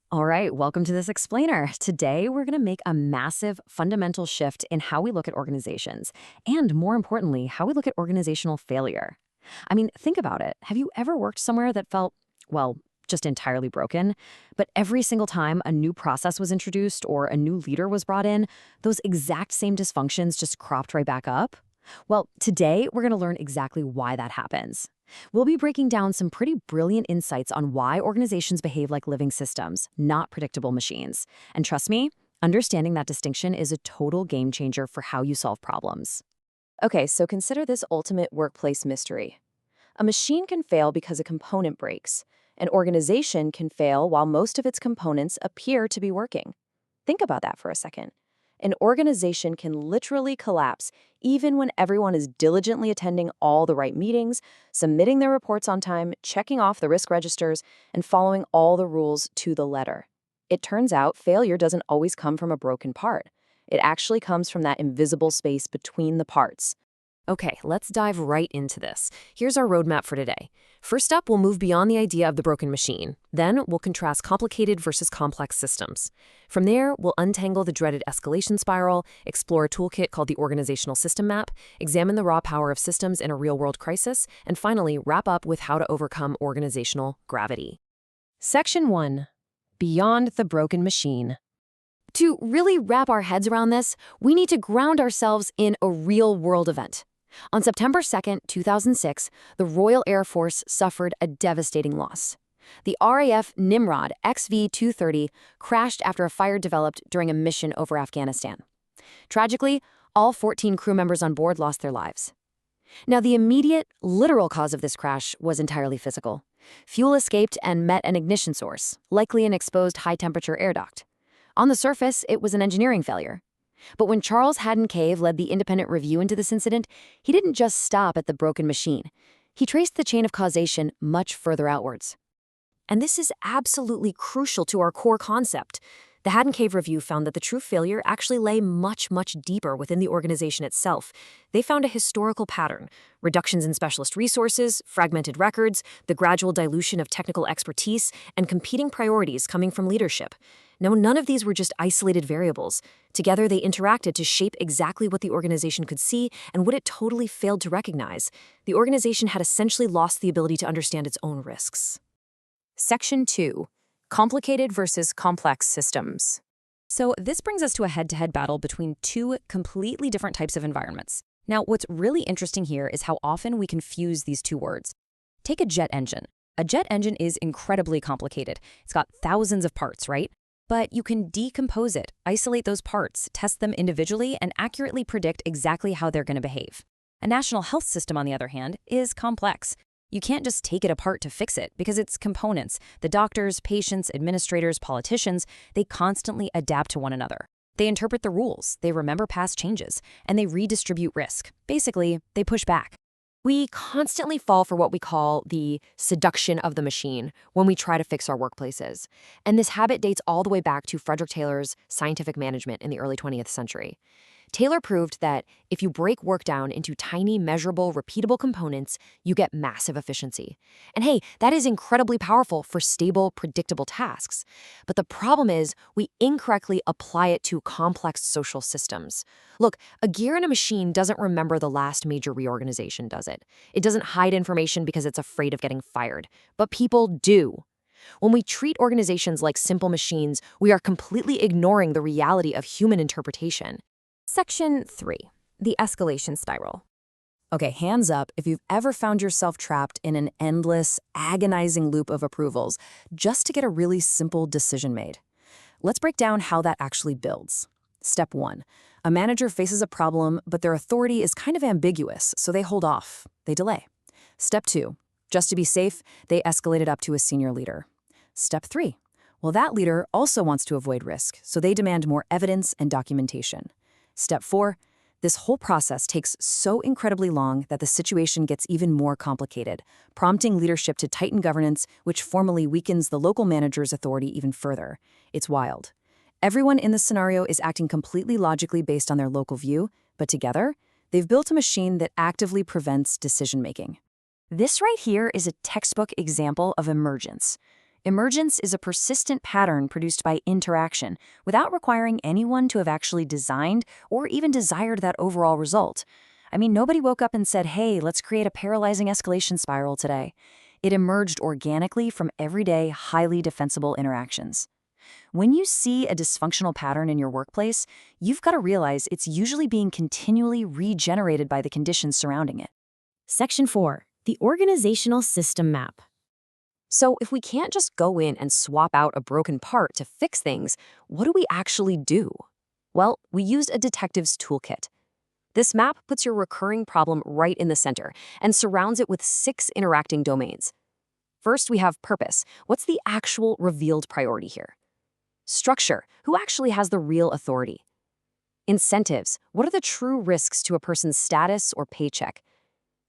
All right, welcome to this explainer. Today, we're going to make a massive fundamental shift in how we look at organizations, and more importantly, how we look at organizational failure. I mean, think about it. Have you ever worked somewhere that felt, well, just entirely broken? But every single time a new process was introduced or a new leader was brought in, those exact same dysfunctions just cropped right back up? Well, today, we're going to learn exactly why that happens. We'll be breaking down some pretty brilliant insights on why organizations behave like living systems, not predictable machines. And trust me, understanding that distinction is a total game changer for how you solve problems. Okay, so consider this ultimate workplace mystery. A machine can fail because a component breaks. An organization can fail while most of its components appear to be working. Think about that for a second. An organization can literally collapse even when everyone is diligently attending all the right meetings, submitting their reports on time, checking off the risk registers, and following all the rules to the letter. It turns out failure doesn't always come from a broken part. It actually comes from that invisible space between the parts. Okay, let's dive right into this. Here's our roadmap for today. First up, we'll move beyond the idea of the broken machine. Then, we'll contrast complicated versus complex systems. From there, we'll untangle the dreaded escalation spiral, explore a toolkit called the organizational system map, examine the raw power of systems in a real-world crisis, and finally, wrap up with how to overcome organizational gravity. Section 1. Beyond the broken machine. To really wrap our heads around this, we need to ground ourselves in a real-world event. On September 2nd, 2006, the Royal Air Force suffered a devastating loss. The RAF Nimrod XV-230 crashed after a fire developed during a mission over Afghanistan. Tragically, all 14 crew members on board lost their lives. Now, the immediate, literal cause of this crash was entirely physical. Fuel escaped and met an ignition source, likely an exposed high-temperature air duct. On the surface, it was an engineering failure. But when Charles Haddon Cave led the independent review into this incident, he didn't just stop at the broken machine. He traced the chain of causation much further outwards. And this is absolutely crucial to our core concept. The Haddon Cave review found that the true failure actually lay much, much deeper within the organization itself. They found a historical pattern: reductions in specialist resources, fragmented records, the gradual dilution of technical expertise, and competing priorities coming from leadership. Now, none of these were just isolated variables. Together, they interacted to shape exactly what the organization could see and what it totally failed to recognize. The organization had essentially lost the ability to understand its own risks. Section 2. Complicated versus complex systems. So this brings us to a head-to-head battle between two completely different types of environments. Now, what's really interesting here is how often we confuse these two words. Take a jet engine. A jet engine is incredibly complicated. It's got thousands of parts, right? But you can decompose it, isolate those parts, test them individually, and accurately predict exactly how they're going to behave. A national health system, on the other hand, is complex. You can't just take it apart to fix it because its components, the doctors, patients, administrators, politicians, they constantly adapt to one another. They interpret the rules, they remember past changes, and they redistribute risk. Basically, they push back. We constantly fall for what we call the seduction of the machine when we try to fix our workplaces. And this habit dates all the way back to Frederick Taylor's scientific management in the early 20th century. Taylor proved that if you break work down into tiny, measurable, repeatable components, you get massive efficiency. And hey, that is incredibly powerful for stable, predictable tasks. But the problem is we incorrectly apply it to complex social systems. Look, a gear in a machine doesn't remember the last major reorganization, does it? It doesn't hide information because it's afraid of getting fired. But people do. When we treat organizations like simple machines, we are completely ignoring the reality of human interpretation. Section 3. The escalation spiral. Okay, hands up if you've ever found yourself trapped in an endless, agonizing loop of approvals just to get a really simple decision made. Let's break down how that actually builds. Step 1. A manager faces a problem, but their authority is kind of ambiguous, so they hold off. They delay. Step 2. Just to be safe, they escalate it up to a senior leader. Step 3. Well, that leader also wants to avoid risk, so they demand more evidence and documentation. Step 4. This whole process takes so incredibly long that the situation gets even more complicated, prompting leadership to tighten governance, which formally weakens the local manager's authority even further. It's wild. Everyone in this scenario is acting completely logically based on their local view, but together, they've built a machine that actively prevents decision-making. This right here is a textbook example of emergence. Emergence is a persistent pattern produced by interaction, without requiring anyone to have actually designed or even desired that overall result. I mean, nobody woke up and said, hey, let's create a paralyzing escalation spiral today. It emerged organically from everyday, highly defensible interactions. When you see a dysfunctional pattern in your workplace, you've got to realize it's usually being continually regenerated by the conditions surrounding it. Section 4. The organizational system map. So if we can't just go in and swap out a broken part to fix things, what do we actually do? Well, we used a detective's toolkit. This map puts your recurring problem right in the center and surrounds it with 6 interacting domains. First, we have purpose. What's the actual revealed priority here? Structure. Who actually has the real authority? Incentives. What are the true risks to a person's status or paycheck?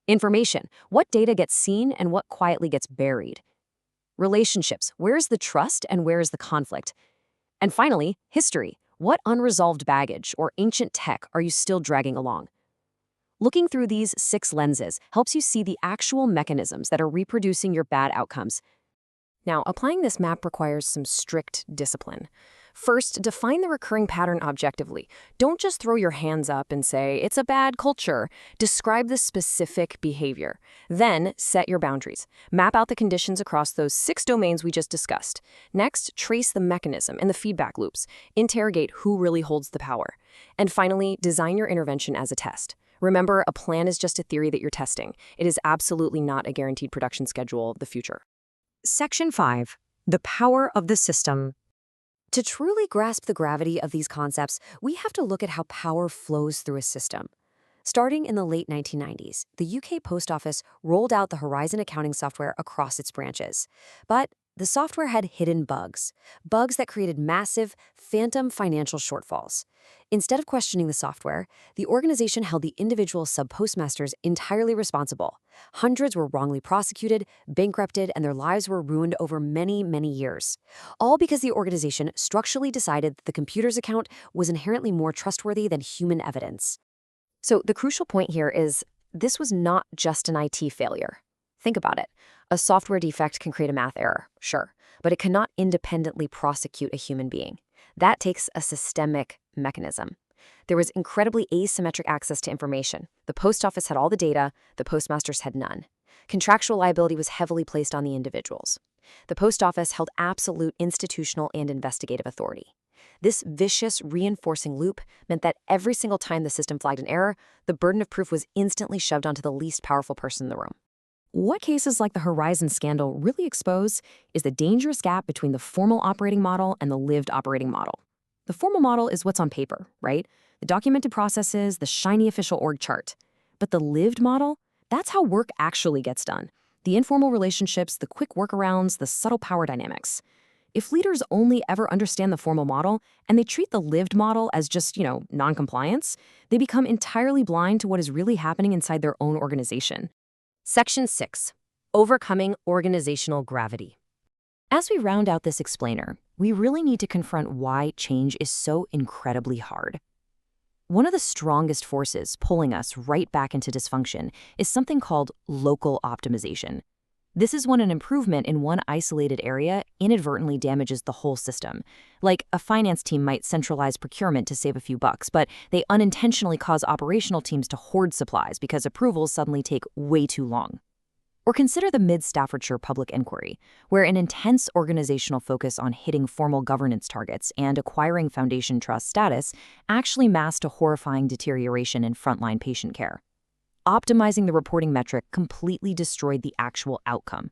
Information. What data gets seen and what quietly gets buried? Relationships. Where is the trust and where is the conflict? And finally, history. What unresolved baggage or ancient tech are you still dragging along? Looking through these 6 lenses helps you see the actual mechanisms that are reproducing your bad outcomes. Now, applying this map requires some strict discipline. First, define the recurring pattern objectively. Don't just throw your hands up and say, it's a bad culture. Describe the specific behavior. Then, set your boundaries. Map out the conditions across those 6 domains we just discussed. Next, trace the mechanism and the feedback loops. Interrogate who really holds the power. And finally, design your intervention as a test. Remember, a plan is just a theory that you're testing. It is absolutely not a guaranteed production schedule of the future. Section 5. The power of the system. To truly grasp the gravity of these concepts, we have to look at how power flows through a system. Starting in the late 1990s, the UK Post Office rolled out the Horizon accounting software across its branches. But the software had hidden bugs that created massive, phantom financial shortfalls. Instead of questioning the software, the organization held the individual sub-postmasters entirely responsible. Hundreds were wrongly prosecuted, bankrupted, and their lives were ruined over many, many years. All because the organization structurally decided that the computer's account was inherently more trustworthy than human evidence. So the crucial point here is this was not just an IT failure. Think about it. A software defect can create a math error, sure, but it cannot independently prosecute a human being. That takes a systemic mechanism. There was incredibly asymmetric access to information. The post office had all the data, the postmasters had none. Contractual liability was heavily placed on the individuals. The post office held absolute institutional and investigative authority. This vicious, reinforcing loop meant that every single time the system flagged an error, the burden of proof was instantly shoved onto the least powerful person in the room. What cases like the Horizon scandal really expose is the dangerous gap between the formal operating model and the lived operating model. The formal model is what's on paper, right? The documented processes, the shiny official org chart. But the lived model, that's how work actually gets done. The informal relationships, the quick workarounds, the subtle power dynamics. If leaders only ever understand the formal model and they treat the lived model as just, non-compliance, they become entirely blind to what is really happening inside their own organization. Section 6. Overcoming organizational gravity. As we round out this explainer, we really need to confront why change is so incredibly hard. One of the strongest forces pulling us right back into dysfunction is something called local optimization. This is when an improvement in one isolated area inadvertently damages the whole system. Like a finance team might centralize procurement to save a few bucks, but they unintentionally cause operational teams to hoard supplies because approvals suddenly take way too long. Or consider the Mid-Staffordshire public inquiry, where an intense organizational focus on hitting formal governance targets and acquiring foundation trust status actually masked a horrifying deterioration in frontline patient care. Optimizing the reporting metric completely destroyed the actual outcome.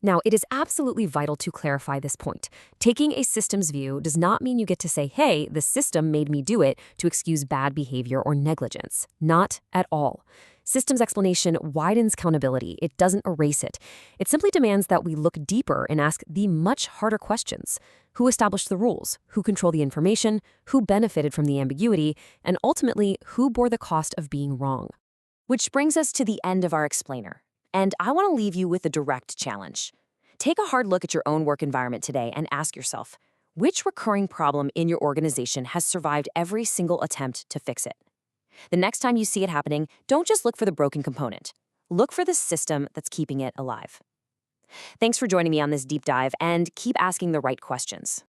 Now, it is absolutely vital to clarify this point. Taking a systems view does not mean you get to say, hey, the system made me do it to excuse bad behavior or negligence. Not at all. Systems explanation widens accountability. It doesn't erase it. It simply demands that we look deeper and ask the much harder questions. Who established the rules? Who controlled the information? Who benefited from the ambiguity? And ultimately, who bore the cost of being wrong? Which brings us to the end of our explainer. And I want to leave you with a direct challenge. Take a hard look at your own work environment today and ask yourself, which recurring problem in your organization has survived every single attempt to fix it? The next time you see it happening, don't just look for the broken component. Look for the system that's keeping it alive. Thanks for joining me on this deep dive, and keep asking the right questions.